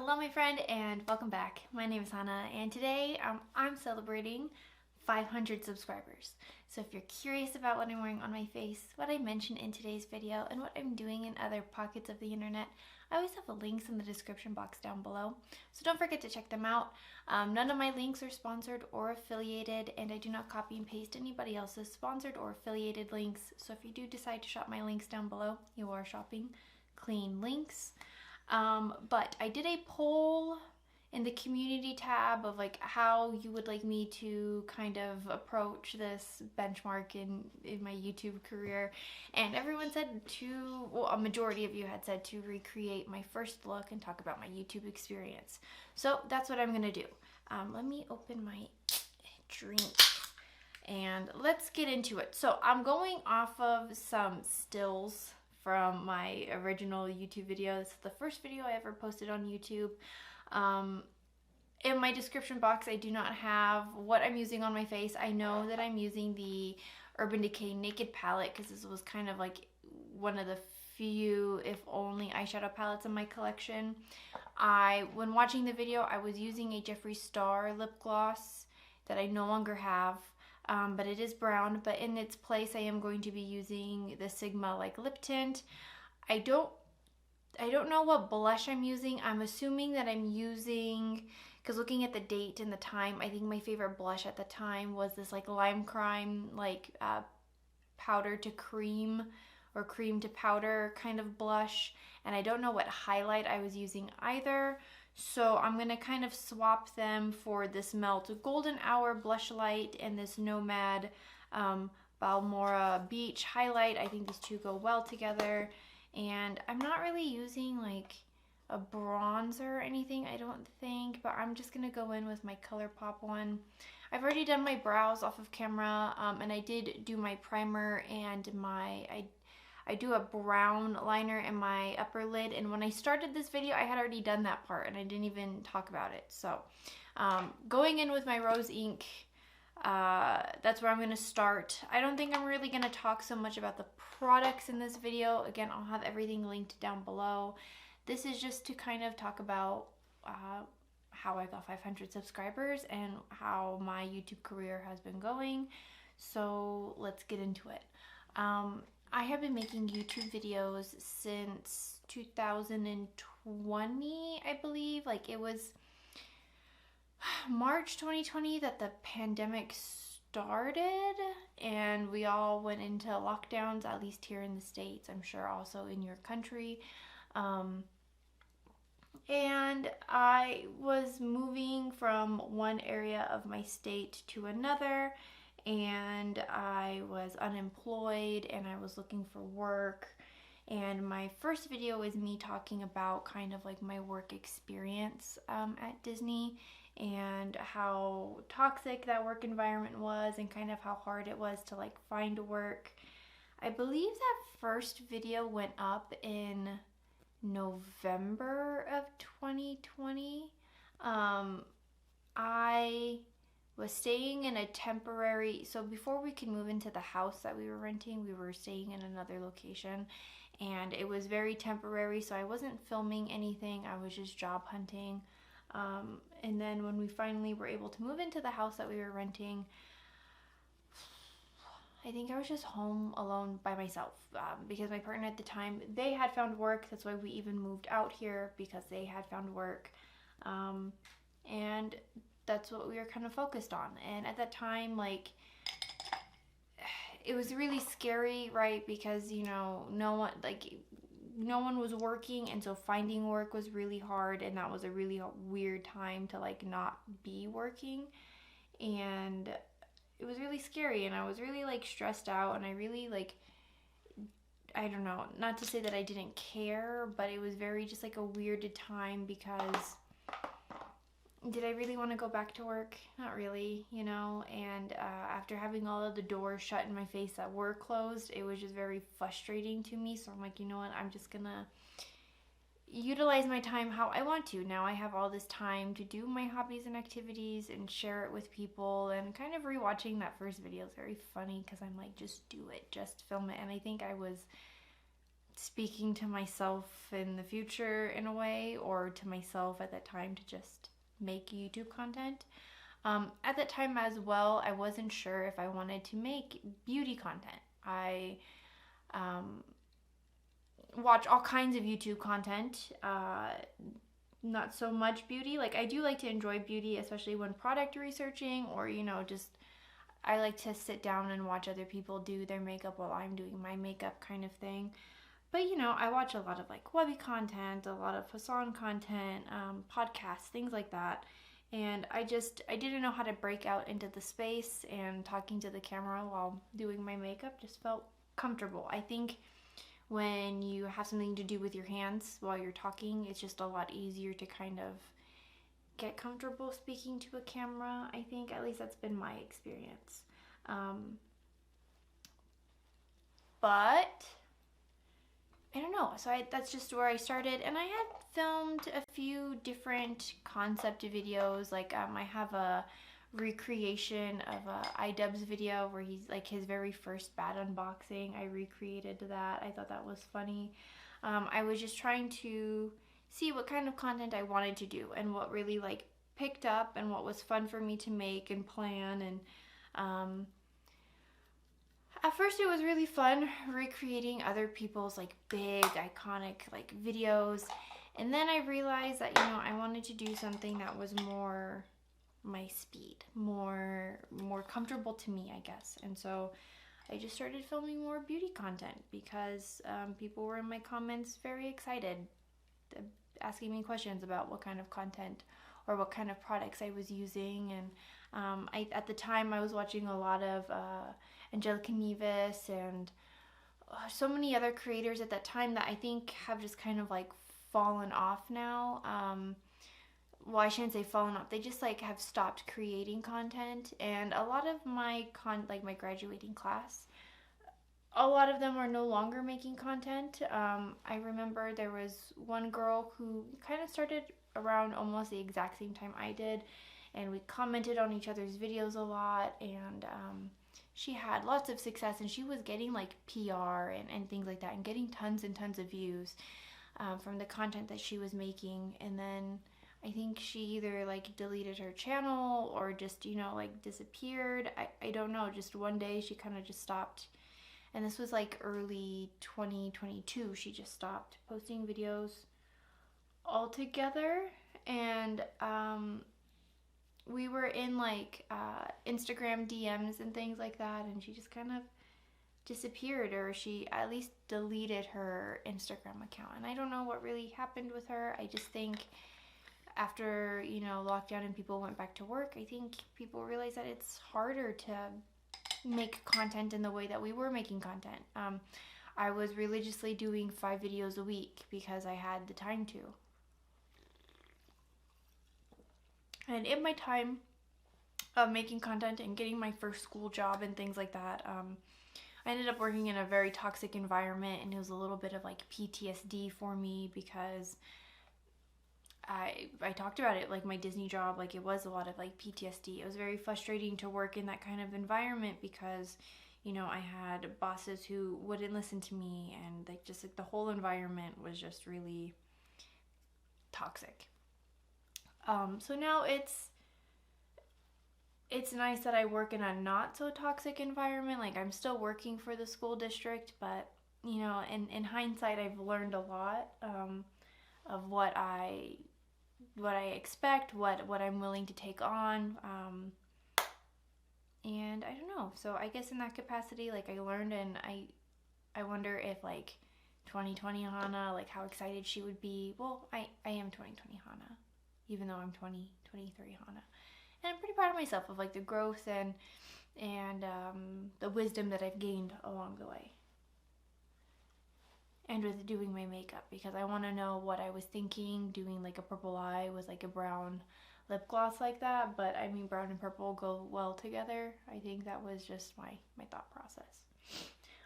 Hello my friend and welcome back. My name is Hana and today I'm celebrating 500 subscribers. So if you're curious about what I'm wearing on my face, what I mentioned in today's video, and what I'm doing in other pockets of the internet, I always have the links in the description box down below. So don't forget to check them out. None of my links are sponsored or affiliated, and I do not copy and paste anybody else's sponsored or affiliated links. So if you do decide to shop my links down below, you are shopping clean links. But I did a poll in the community tab of like how you would like me to kind of approach this benchmark in my YouTube career, and everyone said a majority of you had said to recreate my first look and talk about my YouTube experience. So that's what I'm gonna do. Let me open my drink and let's get into it. So I'm going off of some stills from my original YouTube video. This is the first video I ever posted on YouTube. In my description box, I do not have what I'm using on my face. I know that I'm using the Urban Decay Naked palette because this was kind of like one of the few, if only, eyeshadow palettes in my collection. When watching the video, I was using a Jeffree Star lip gloss that I no longer have. But it is brown, but in its place I am going to be using the Sigma like lip tint. I don't know what blush I'm using. I'm assuming that I'm using, because looking at the date and the time, I think my favorite blush at the time was this like lime crime, like powder to cream or cream to powder kind of blush. And I don't know what highlight I was using either. So I'm going to kind of swap them for this Melt Golden Hour Blushlite and this Nomad Balmoral Beach highlight. I think these two go well together. And I'm not really using like a bronzer or anything, I don't think, but I'm just going to go in with my ColourPop one. I've already done my brows off of camera, and I did do my primer and I do a brown liner in my upper lid, and when I started this video I had already done that part and I didn't even talk about it. So going in with my rose ink, that's where I'm going to start. I don't think I'm really going to talk so much about the products in this video. Again, I'll have everything linked down below. This is just to kind of talk about how I got 500 subscribers and how my YouTube career has been going. So let's get into it. I have been making YouTube videos since 2020, I believe. Like it was March 2020 that the pandemic started and we all went into lockdowns, at least here in the States. I'm sure also in your country. And I was moving from one area of my state to another, and I was unemployed and I was looking for work. And my first video was me talking about kind of like my work experience at Disney and how toxic that work environment was and kind of how hard it was to like find work. I believe that first video went up in November of 2020. I was staying in a temporary, so before we could move into the house that we were renting, we were staying in another location, and it was very temporary, so I wasn't filming anything, I was just job hunting. And then when we finally were able to move into the house that we were renting, I think I was just home alone by myself, because my partner at the time, they had found work. That's why we even moved out here, because they had found work. And that's what we were kind of focused on. And at that time, like, it was really scary, right? Because, you know, no one was working, and so finding work was really hard, and that was a really weird time to like not be working. And it was really scary, and I was really like stressed out, and I really like, I don't know, not to say that I didn't care, but it was very just like a weird time, because did I really want to go back to work? Not really, you know. And after having all of the doors shut in my face that were closed, it was just very frustrating to me. So I'm like, you know what, I'm just gonna utilize my time how I want to. Now I have all this time to do my hobbies and activities and share it with people. And kind of rewatching that first video is very funny, because I'm like, just do it, just film it. And I think I was speaking to myself in the future in a way, or to myself at that time to just make YouTube content. At that time as well, I wasn't sure if I wanted to make beauty content. I watch all kinds of YouTube content, not so much beauty. Like, I do like to enjoy beauty, especially when product researching, or, you know, just I like to sit down and watch other people do their makeup while I'm doing my makeup kind of thing. But, you know, I watch a lot of like webby content, a lot of Hassan content, podcasts, things like that. And I didn't know how to break out into the space, and talking to the camera while doing my makeup just felt comfortable. I think when you have something to do with your hands while you're talking, it's just a lot easier to kind of get comfortable speaking to a camera. I think, at least that's been my experience. But I don't know, so that's just where I started, and I had filmed a few different concept videos. Like, I have a recreation of iDubbbz video where he's like his very first bat unboxing. I recreated that. I thought that was funny. I was just trying to see what kind of content I wanted to do, and what really like picked up, and what was fun for me to make and plan. And at first it was really fun recreating other people's like big iconic like videos, and then I realized that, you know, I wanted to do something that was more my speed, more comfortable to me, I guess. And so I just started filming more beauty content, because people were in my comments very excited, asking me questions about what kind of content or what kind of products I was using. And at the time I was watching a lot of Angelica Nevis and so many other creators at that time that I think have just kind of like fallen off now. Well, I shouldn't say fallen off. They just like have stopped creating content. And a lot of my my graduating class, a lot of them are no longer making content. I remember there was one girl who kind of started around almost the exact same time I did, and we commented on each other's videos a lot, and she had lots of success, and she was getting like PR and things like that, and getting tons and tons of views from the content that she was making. And then I think she either like deleted her channel or just, you know, like disappeared. I don't know, just one day she kind of just stopped. And this was like early 2022. She just stopped posting videos altogether. And we were in like Instagram DMs and things like that, and she just kind of disappeared, or she at least deleted her Instagram account. And I don't know what really happened with her. I just think after, you know, lockdown and people went back to work, I think people realized that it's harder to make content in the way that we were making content. I was religiously doing 5 videos a week because I had the time to. And in my time of making content and getting my first school job and things like that, I ended up working in a very toxic environment, and it was a little bit of like PTSD for me, because I talked about it, like my Disney job, like it was a lot of like PTSD. It was very frustrating to work in that kind of environment, because, you know, I had bosses who wouldn't listen to me, and like just like the whole environment was just really toxic. So now it's nice that I work in a not so toxic environment. Like, I'm still working for the school district, but, you know, in hindsight, I've learned a lot of what I expect, what I'm willing to take on, and I don't know. So I guess in that capacity, like, I learned, and I wonder if like 2020 Hana, like how excited she would be. Well, I am 2020 Hana, even though I'm 2023 Hana. And I'm pretty proud of myself of like the growth and the wisdom that I've gained along the way. And with doing my makeup, because I want to know what I was thinking doing like a purple eye with like a brown lip gloss like that. But I mean, brown and purple go well together. I think that was just my thought process.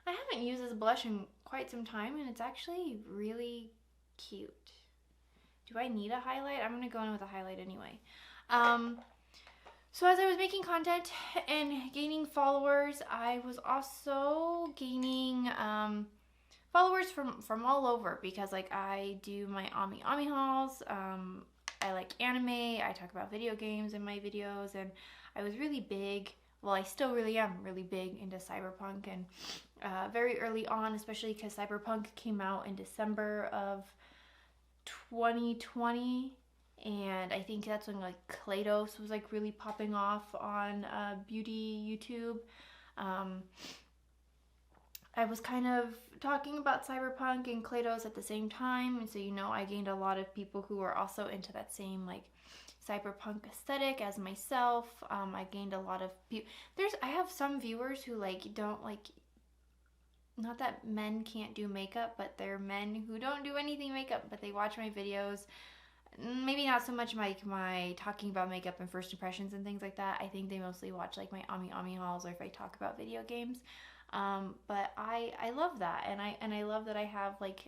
I haven't used this blush in quite some time, and it's actually really cute. Do I need a highlight? I'm going to go in with a highlight anyway. So as I was making content and gaining followers, I was also gaining followers from all over, because like I do my Ami hauls, I like anime, I talk about video games in my videos, and I was really big, well, I still really am really big into cyberpunk, and very early on, especially because cyberpunk came out in December of 2020, and I think that's when like Kratos was like really popping off on beauty YouTube. I was kind of talking about cyberpunk and Kratos at the same time, and so I gained a lot of people who were also into that same like cyberpunk aesthetic as myself. I gained a lot of I have some viewers who like don't like, not that men can't do makeup, but they're men who don't do anything makeup, but they watch my videos. Maybe not so much like my talking about makeup and first impressions and things like that. I think they mostly watch like my Ami hauls, or if I talk about video games. But I love that, and I love that I have like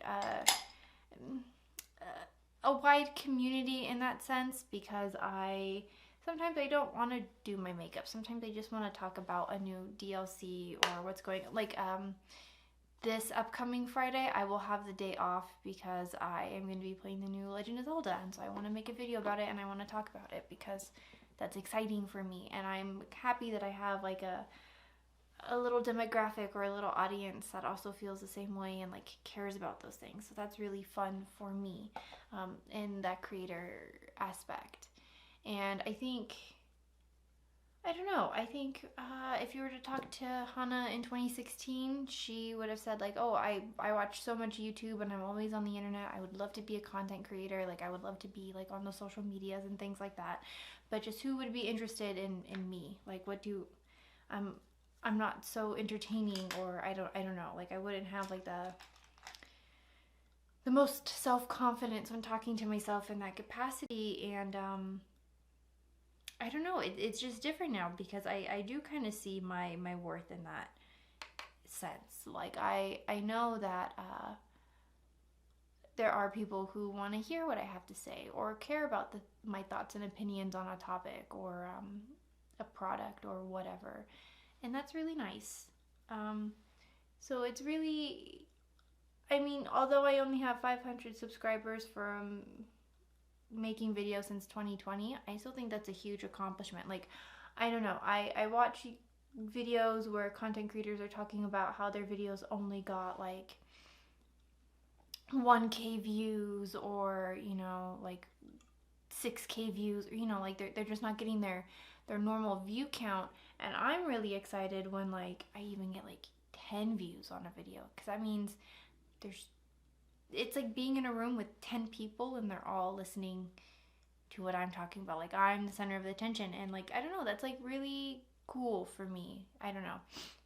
a wide community in that sense, because sometimes I don't want to do my makeup. Sometimes I just want to talk about a new DLC or what's going on. Like this upcoming Friday, I will have the day off because I am going to be playing the new Legend of Zelda, and so I want to make a video about it, and I want to talk about it because that's exciting for me, and I'm happy that I have like a little demographic or a little audience that also feels the same way and like cares about those things. So that's really fun for me in that creator aspect. And I think if you were to talk to Hana in 2016, she would have said like, oh, I watch so much YouTube and I'm always on the internet. I would love to be a content creator. Like I would love to be like on the social medias and things like that. But just who would be interested in me? Like I'm not so entertaining, or I don't know. Like I wouldn't have like the most self-confidence when talking to myself in that capacity, and I don't know. It's just different now because I do kind of see my worth in that sense. Like I know that there are people who want to hear what I have to say or care about my thoughts and opinions on a topic or a product or whatever. And that's really nice. So it's really, although I only have 500 subscribers from making videos since 2020, I still think that's a huge accomplishment. Like, I don't know, I watch videos where content creators are talking about how their videos only got like 1K views, or, like 6K views, or, like they're just not getting their normal view count. And I'm really excited when like I even get like 10 views on a video, because that means it's like being in a room with 10 people and they're all listening to what I'm talking about. Like I'm the center of the attention, and like I don't know, that's like really cool for me. I don't know,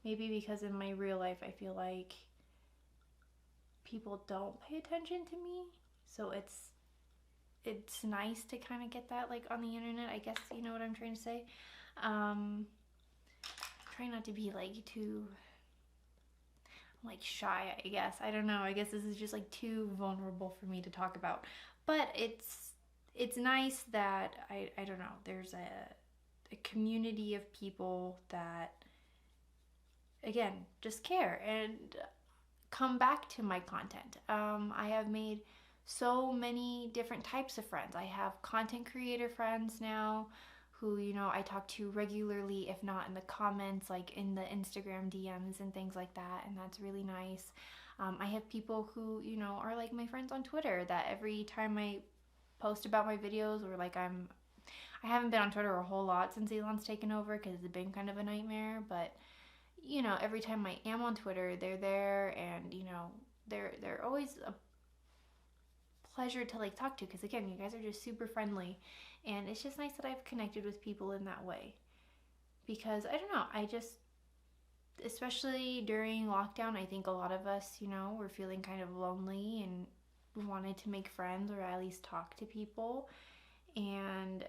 maybe because in my real life I feel like people don't pay attention to me, so it's nice to kind of get that like on the internet, I guess, you know what I'm trying to say. Try not to be like too like shy, I guess. I don't know, I guess this is just like too vulnerable for me to talk about, but it's nice that I don't know, there's a community of people that again just care and come back to my content. I have made so many different types of friends. I have content creator friends now who, I talk to regularly, if not in the comments, like in the Instagram DMs and things like that, and that's really nice. I have people who, are like my friends on Twitter, that every time I post about my videos, or like I haven't been on Twitter a whole lot since Elon's taken over because it's been kind of a nightmare, but every time I am on Twitter, they're there, and they're always a pleasure to like talk to, because again, you guys are just super friendly, and it's just nice that I've connected with people in that way. Because I don't know, especially during lockdown, I think a lot of us, were feeling kind of lonely and wanted to make friends or at least talk to people, and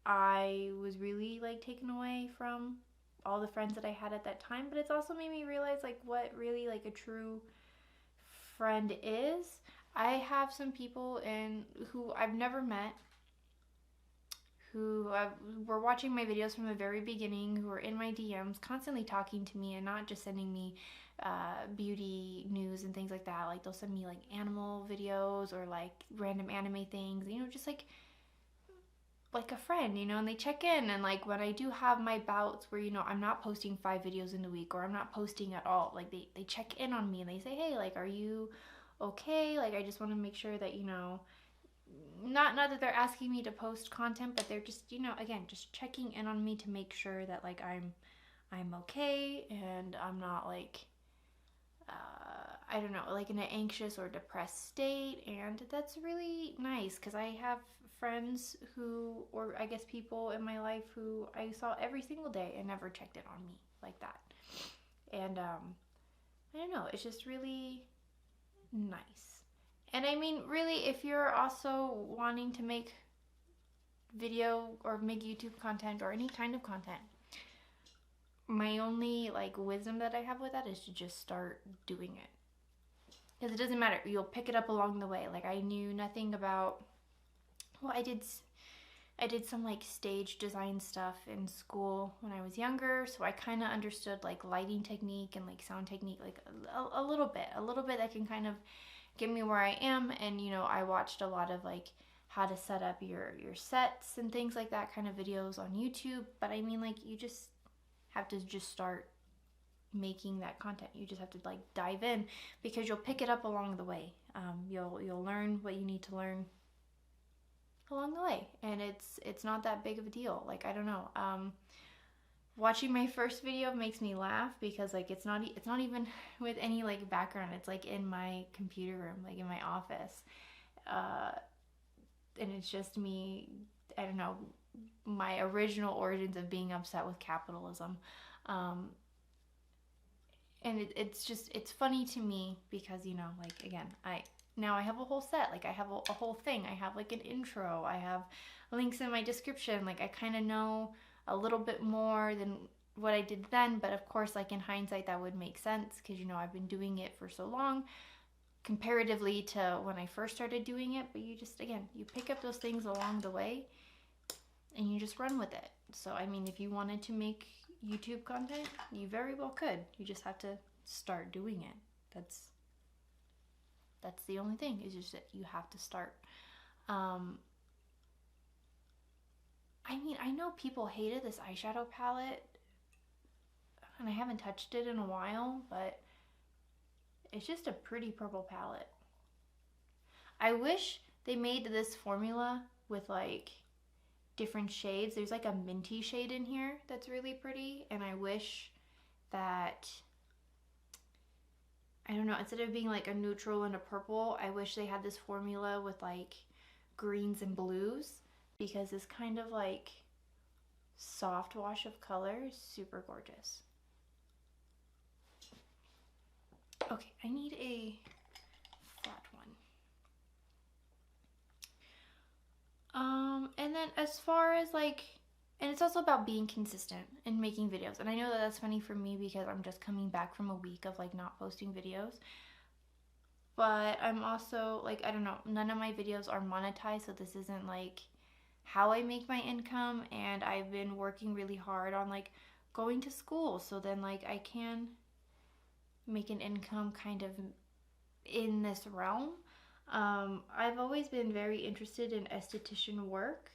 I was really like taken away from all the friends that I had at that time. But it's also made me realize like what really like a true friend is. I have some people who I've never met who were watching my videos from the very beginning, who were in my DMs, constantly talking to me and not just sending me beauty news and things like that. Like they'll send me like animal videos or like random anime things, you know, just like a friend, you know, and they check in. And like when I do have my bouts where, you know, I'm not posting 5 videos in a week or I'm not posting at all, like they check in on me and they say, hey, like, are you okay? Like, I just want to make sure that, you know, not that they're asking me to post content, but they're just, you know, again, just checking in on me to make sure that like I'm okay and I'm not like I don't know, like in an anxious or depressed state. And that's really nice because I have friends who, or I guess people in my life who I saw every single day and never checked in on me like that. And I don't know, it's just really nice. And I mean, really, if you're also wanting to make video or make YouTube content or any kind of content, my only like wisdom that I have with that is to just start doing it. Because it doesn't matter, you'll pick it up along the way. Like I knew nothing about, well, I did some like stage design stuff in school when I was younger, so I kind of understood like lighting technique and like sound technique, like a little bit that can kind of get me where I am. And you know, I watched a lot of like how to set up your sets and things like that kind of videos on YouTube. But I mean, like, you just have to just start making that content. You just have to like dive in, because you'll pick it up along the way. You'll learn what you need to learn along the way, and it's not that big of a deal. Like, I don't know, watching my first video makes me laugh because like it's not even with any like background. It's like in my computer room, like in my office, and it's just me, I don't know, my original origins of being upset with capitalism. And it's funny to me because, you know, like, again, now I have a whole set, like I have a whole thing. I have like an intro, I have links in my description. Like I kind of know a little bit more than what I did then, but of course, like in hindsight, that would make sense because, you know, I've been doing it for so long comparatively to when I first started doing it. But you just, again, you pick up those things along the way and you just run with it. So, I mean, if you wanted to make YouTube content, you very well could. You just have to start doing it. That's the only thing, is just that you have to start. I mean, I know people hated this eyeshadow palette, and I haven't touched it in a while, but it's just a pretty purple palette. I wish they made this formula with like different shades. There's like a minty shade in here that's really pretty, and I wish that, I don't know, instead of being like a neutral and a purple, I wish they had this formula with like greens and blues, because this kind of like soft wash of color is super gorgeous. Okay, I need a flat one. And then as far as like, and it's also about being consistent and making videos. And I know that that's funny for me because I'm just coming back from a week of like not posting videos. But I'm also like, I don't know, none of my videos are monetized, so this isn't like how I make my income. And I've been working really hard on like going to school, so then like I can make an income kind of in this realm. I've always been very interested in esthetician work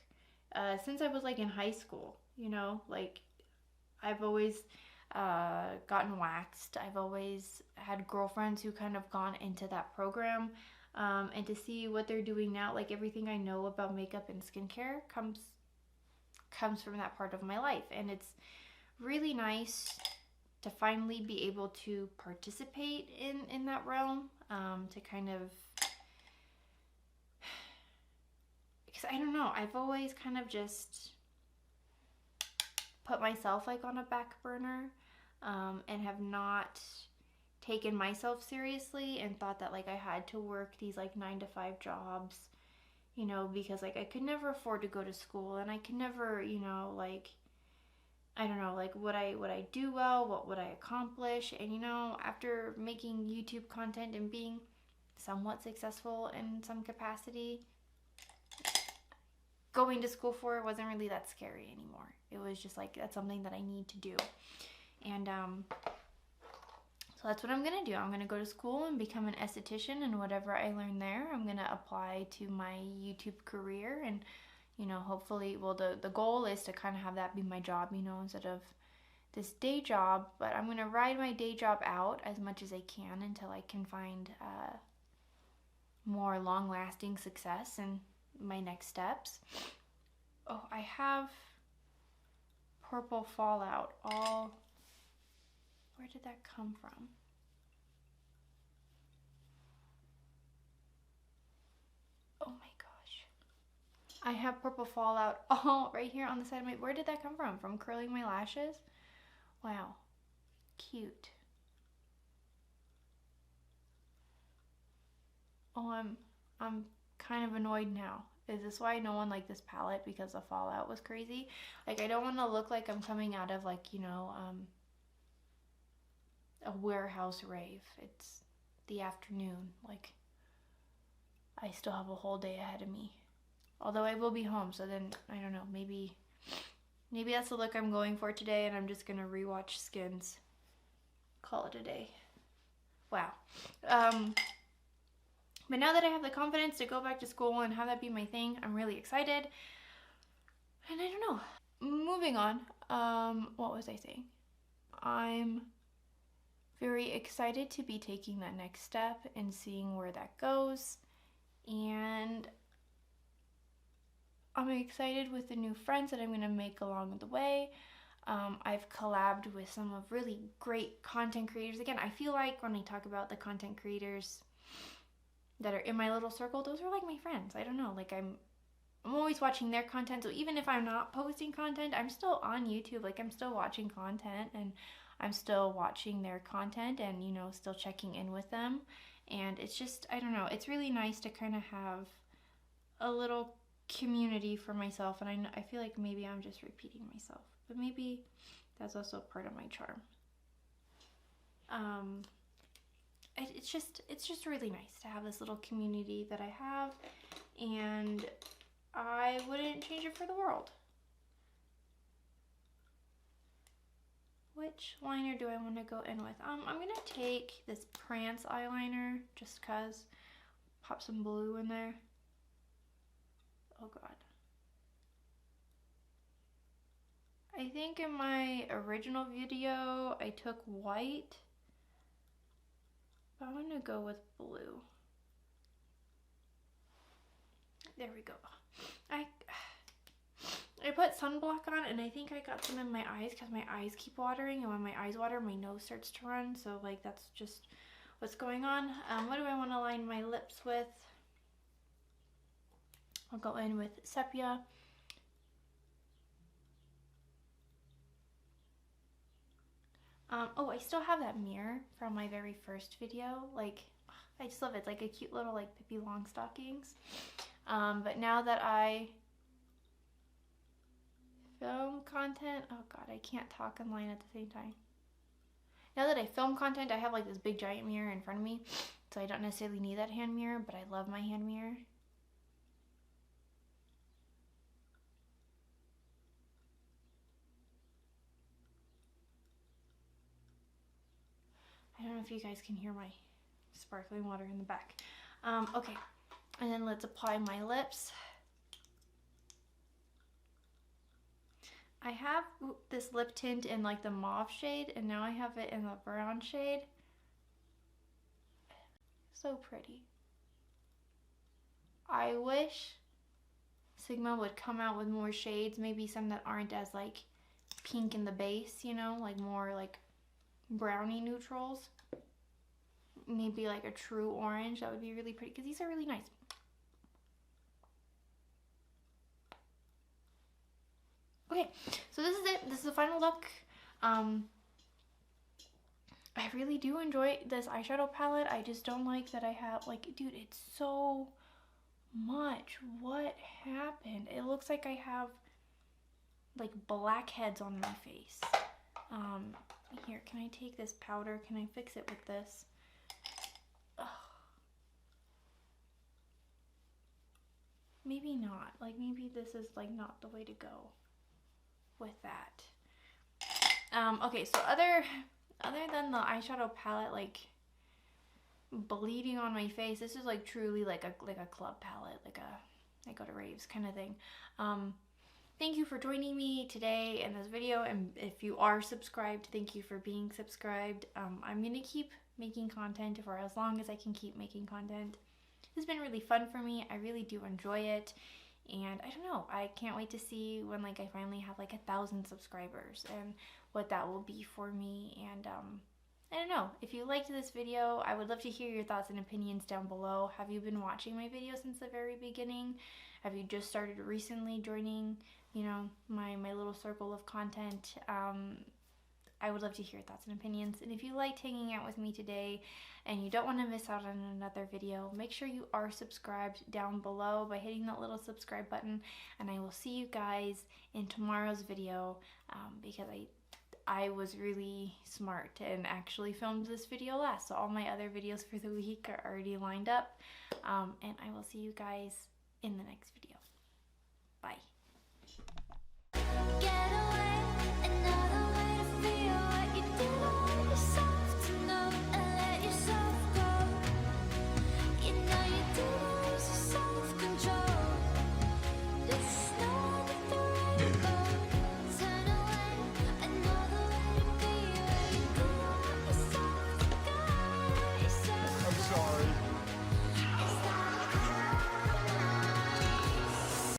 since I was like in high school, you know, like I've always gotten waxed. I've always had girlfriends who kind of gone into that program, and to see what they're doing now, like everything I know about makeup and skincare comes from that part of my life. And it's really nice to finally be able to participate in that realm, to kind of, because I don't know, I've always kind of just put myself like on a back burner, and have not taken myself seriously and thought that like I had to work these like 9-to-5 jobs, you know, because like I could never afford to go to school, and I could never, you know, like, I don't know, like would I do well, what would I accomplish? And you know, after making YouTube content and being somewhat successful in some capacity, going to school for wasn't really that scary anymore. It was just like, that's something that I need to do. And so that's what I'm gonna do. I'm gonna go to school and become an esthetician, and whatever I learn there, I'm gonna apply to my YouTube career. And, you know, hopefully, well, the goal is to kind of have that be my job, you know, instead of this day job. But I'm gonna ride my day job out as much as I can until I can find more long-lasting success in my next steps. Oh, I have purple fallout all... Where did that come from? Oh my gosh. I have purple fallout all right here on the side of my... Where did that come from? From curling my lashes? Wow. Cute. Oh, I'm kind of annoyed now. Is this why no one liked this palette? Because the fallout was crazy? Like, I don't want to look like I'm coming out of, like, you know, a warehouse rave. It's the afternoon. Like, I still have a whole day ahead of me. Although I will be home, so then, I don't know, maybe that's the look I'm going for today, and I'm just gonna rewatch Skins. Call it a day. Wow. But now that I have the confidence to go back to school and have that be my thing, I'm really excited. And I don't know. Moving on. What was I saying? I'm very excited to be taking that next step and seeing where that goes. And I'm excited with the new friends that I'm going to make along the way. I've collabed with some of really great content creators. Again, I feel like when I talk about the content creators that are in my little circle, those are like my friends. I don't know, like I'm always watching their content. So even if I'm not posting content, I'm still on YouTube. Like, I'm still watching content, and I'm still watching their content, and, you know, still checking in with them. And it's just, I don't know, it's really nice to kind of have a little community for myself. And I feel like maybe I'm just repeating myself, but maybe that's also part of my charm. It's just really nice to have this little community that I have, and I wouldn't change it for the world. Which liner do I want to go in with? I'm gonna take this Prance eyeliner just cause. Pop some blue in there. Oh god. I think in my original video I took white, but I'm gonna go with blue. There we go. I put sunblock on, and I think I got some in my eyes because my eyes keep watering, and when my eyes water, my nose starts to run. So, like, that's just what's going on. What do I want to line my lips with? I'll go in with sepia. Oh, I still have that mirror from my very first video. Like, I just love it. It's like a cute little, like, Pippi Longstockings. But now that I film content, oh god, I can't talk and line at the same time. Now that I film content, I have like this big giant mirror in front of me, so I don't necessarily need that hand mirror, but I love my hand mirror. I don't know if you guys can hear my sparkling water in the back. Okay, and then let's apply my lips. I have this lip tint in like the mauve shade, and now I have it in the brown shade. So pretty. I wish Sigma would come out with more shades, maybe some that aren't as like pink in the base, you know, like more like brownie neutrals. Maybe like a true orange, that would be really pretty, because these are really nice. Okay, so this is it. This is the final look. I really do enjoy this eyeshadow palette. I just don't like that I have, like, dude, it's so much. What happened? It looks like I have, like, blackheads on my face. Here, can I take this powder? Can I fix it with this? Ugh. maybe not. Like maybe this is like not the way to go with that. Okay, so other than the eyeshadow palette like bleeding on my face, this is like truly like a club palette, like a I go to raves kind of thing. Thank you for joining me today in this video, and if you are subscribed, thank you for being subscribed. I'm gonna keep making content for as long as I can keep making content. This has been really fun for me. I really do enjoy it, and I don't know, I can't wait to see when like I finally have like 1,000 subscribers and what that will be for me. And I don't know, if you liked this video, I would love to hear your thoughts and opinions down below. Have you been watching my videos since the very beginning? Have you just started recently joining, you know, my little circle of content? I would love to hear your thoughts and opinions. And if you liked hanging out with me today and you don't want to miss out on another video, make sure you are subscribed down below by hitting that little subscribe button. And I will see you guys in tomorrow's video, because I was really smart and actually filmed this video last. So all my other videos for the week are already lined up. And I will see you guys in the next video.